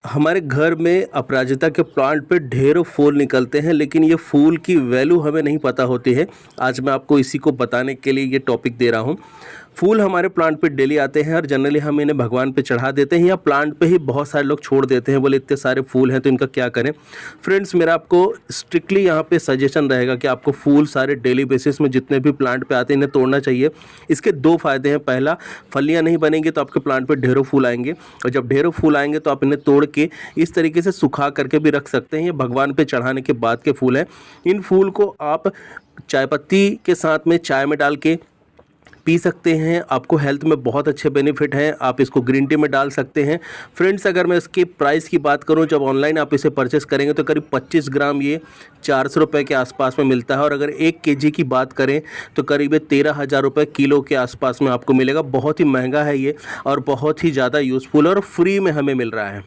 हमारे घर में अपराजिता के प्लांट पे ढेरों फूल निकलते हैं, लेकिन ये फूल की वैल्यू हमें नहीं पता होती है। आज मैं आपको इसी को बताने के लिए ये टॉपिक दे रहा हूँ। फूल हमारे प्लांट पे डेली आते हैं और जनरली हम इन्हें भगवान पे चढ़ा देते हैं या प्लांट पे ही बहुत सारे लोग छोड़ देते हैं, बोले इतने सारे फूल हैं तो इनका क्या करें। फ्रेंड्स, मेरा आपको स्ट्रिक्टली यहाँ पे सजेशन रहेगा कि आपको फूल सारे डेली बेसिस में जितने भी प्लांट पे आते हैं इन्हें तोड़ना चाहिए। इसके दो फायदे हैं। पहला, फलियाँ नहीं बनेंगी तो आपके प्लांट पे ढेरों फूल आएंगे, और जब ढेरों फूल आएंगे तो आप इन्हें तोड़ के इस तरीके से सुखा करके भी रख सकते हैं। ये भगवान पे चढ़ाने के बाद के फूल हैं। इन फूल को आप चाय पत्ती के साथ में चाय में डाल के पी सकते हैं। आपको हेल्थ में बहुत अच्छे बेनिफिट हैं। आप इसको ग्रीन टी में डाल सकते हैं। फ्रेंड्स, अगर मैं इसके प्राइस की बात करूं, जब ऑनलाइन आप इसे परचेस करेंगे तो करीब 25 ग्राम ये 400 रुपये के आसपास में मिलता है, और अगर 1 केजी की बात करें तो करीब 13,000 रुपये किलो के आसपास में आपको मिलेगा। बहुत ही महंगा है ये और बहुत ही ज़्यादा यूज़फुल और फ्री में हमें मिल रहा है।